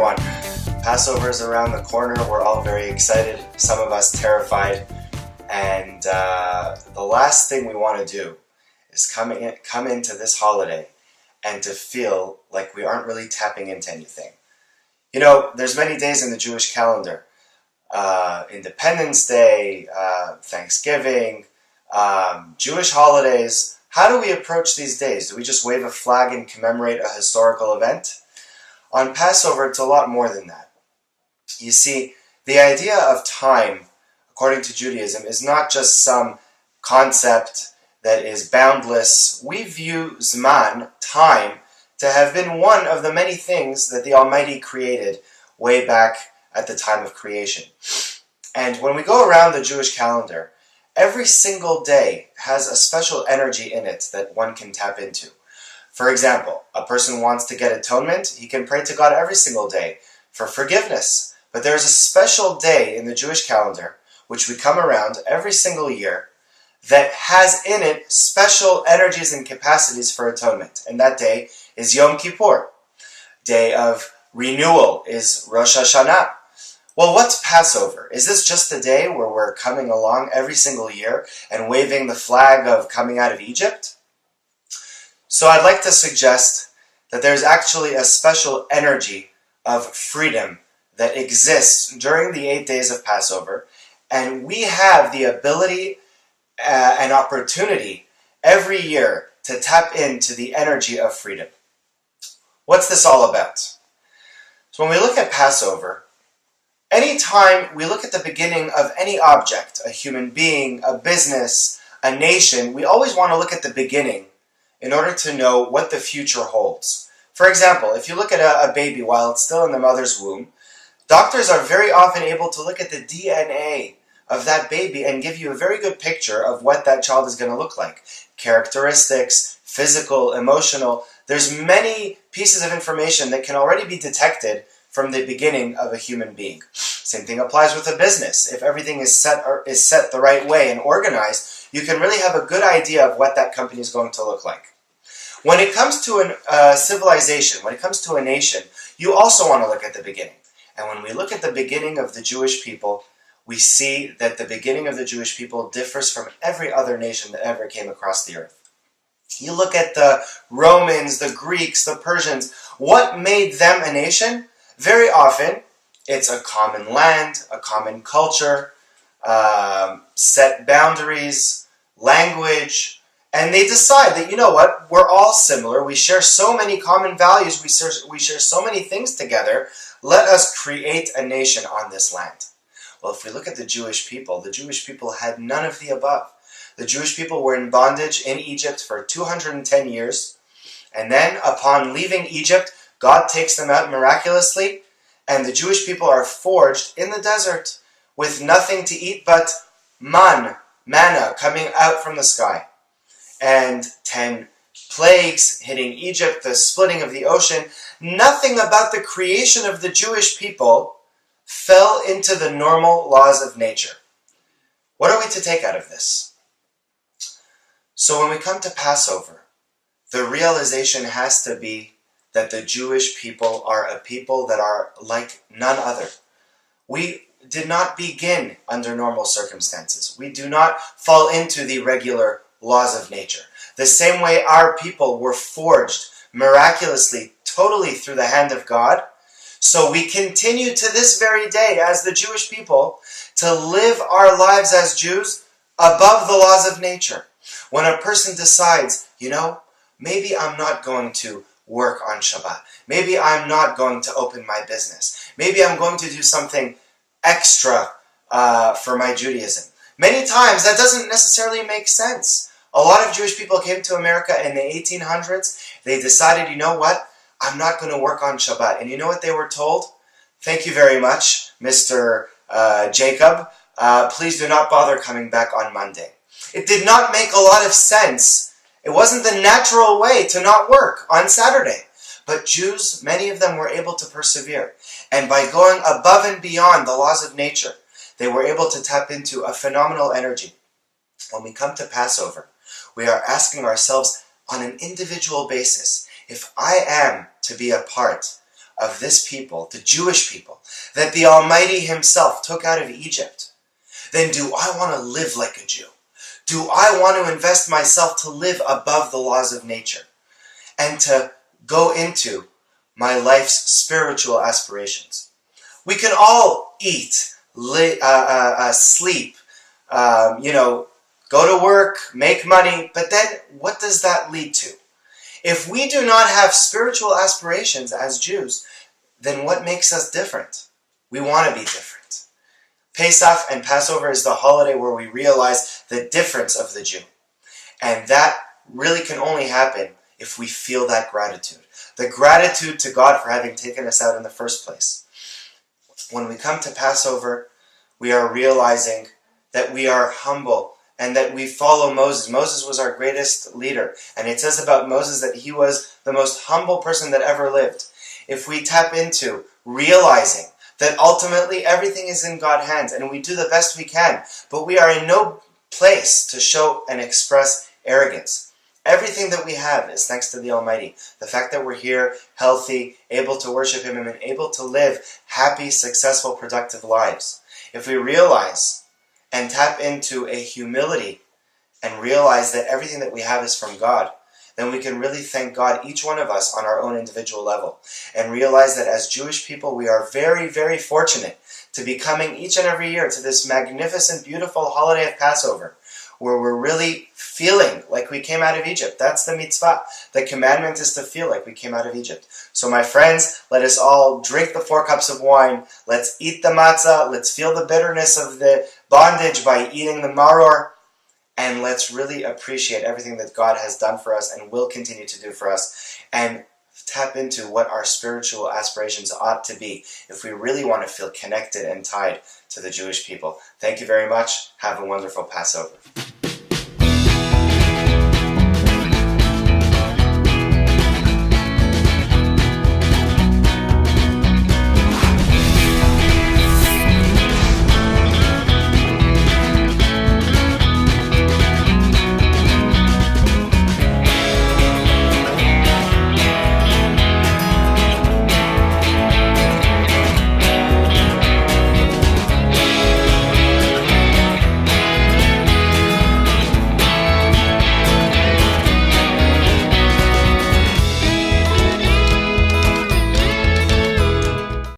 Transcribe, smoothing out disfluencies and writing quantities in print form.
everyone. Passover is around the corner. We're all very excited, some of us terrified. And the last thing we want to do is come into this holiday and to feel like we aren't really tapping into anything. You know, there's many days in the Jewish calendar. Independence Day, Thanksgiving, Jewish holidays. How do we approach these days? Do we just wave a flag and commemorate a historical event? On Passover, it's a lot more than that. You see, the idea of time, according to Judaism, is not just some concept that is boundless. We view Zman, time, to have been one of the many things that the Almighty created way back at the time of creation. And when we go around the Jewish calendar, every single day has a special energy in it that one can tap into. For example, a person wants to get atonement, he can pray to God every single day for forgiveness. But there's a special day in the Jewish calendar, which we come around every single year, that has in it special energies and capacities for atonement. And that day is Yom Kippur. Day of renewal is Rosh Hashanah. Well, what's Passover? Is this just a day where we're coming along every single year and waving the flag of coming out of Egypt? So I'd like to suggest that there's actually a special energy of freedom that exists during the 8 days of Passover, and we have the ability and opportunity every year to tap into the energy of freedom. What's this all about? So when we look at Passover, anytime we look at the beginning of any object, a human being, a business, a nation, we always want to look at the beginning in order to know what the future holds. For example, if you look at a baby while it's still in the mother's womb, doctors are very often able to look at the DNA of that baby and give you a very good picture of what that child is going to look like. Characteristics, physical, emotional. There's many pieces of information that can already be detected from the beginning of a human being. Same thing applies with a business. If everything is set the right way and organized, you can really have a good idea of what that company is going to look like. When it comes to a civilization, when it comes to a nation, you also want to look at the beginning. And when we look at the beginning of the Jewish people, we see that the beginning of the Jewish people differs from every other nation that ever came across the earth. You look at the Romans, the Greeks, the Persians, what made them a nation? Very often, it's a common land, a common culture, set boundaries, language, and they decide that, you know what, we're all similar, we share so many common values, we share so many things together, let us create a nation on this land. Well, if we look at the Jewish people had none of the above. The Jewish people were in bondage in Egypt for 210 years, and then upon leaving Egypt, God takes them out miraculously, and the Jewish people are forged in the desert with nothing to eat but manna coming out from the sky. And 10 plagues hitting Egypt, the splitting of the ocean. Nothing about the creation of the Jewish people fell into the normal laws of nature. What are we to take out of this? So when we come to Passover, the realization has to be that the Jewish people are a people that are like none other. We did not begin under normal circumstances. We do not fall into the regular laws of nature. The same way our people were forged miraculously, totally through the hand of God, so we continue to this very day as the Jewish people to live our lives as Jews above the laws of nature. When a person decides, you know, maybe I'm not going to work on Shabbat. Maybe I'm not going to open my business. Maybe I'm going to do something extra for my Judaism. Many times that doesn't necessarily make sense. A lot of Jewish people came to America in the 1800s. They decided, you know what? I'm not going to work on Shabbat. And you know what they were told? Thank you very much, Mr. Jacob. Please do not bother coming back on Monday. It did not make a lot of sense. It wasn't the natural way to not work on Saturday. But Jews, many of them were able to persevere. And by going above and beyond the laws of nature, they were able to tap into a phenomenal energy. When we come to Passover, we are asking ourselves on an individual basis, if I am to be a part of this people, the Jewish people, that the Almighty Himself took out of Egypt, then do I want to live like a Jew? Do I want to invest myself to live above the laws of nature and to go into my life's spiritual aspirations? We can all eat, sleep, go to work, make money, but then what does that lead to? If we do not have spiritual aspirations as Jews, then what makes us different? We want to be different. Pesach and Passover is the holiday where we realize the difference of the Jew. And that really can only happen if we feel that gratitude. The gratitude to God for having taken us out in the first place. When we come to Passover, we are realizing that we are humble and that we follow Moses. Moses was our greatest leader. And it says about Moses that he was the most humble person that ever lived. If we tap into realizing that ultimately everything is in God's hands and we do the best we can, but we are in no place to show and express arrogance. Everything that we have is thanks to the Almighty. The fact that we're here, healthy, able to worship Him, and able to live happy, successful, productive lives. If we realize and tap into a humility and realize that everything that we have is from God, then we can really thank God, each one of us, on our own individual level, and realize that as Jewish people, we are very, very fortunate to be coming each and every year to this magnificent, beautiful holiday of Passover, where we're really feeling like we came out of Egypt. That's the mitzvah. The commandment is to feel like we came out of Egypt. So my friends, let us all drink the 4 cups of wine. Let's eat the matzah. Let's feel the bitterness of the bondage by eating the maror. And let's really appreciate everything that God has done for us and will continue to do for us. And tap into what our spiritual aspirations ought to be if we really want to feel connected and tied to the Jewish people. Thank you very much. Have a wonderful Passover.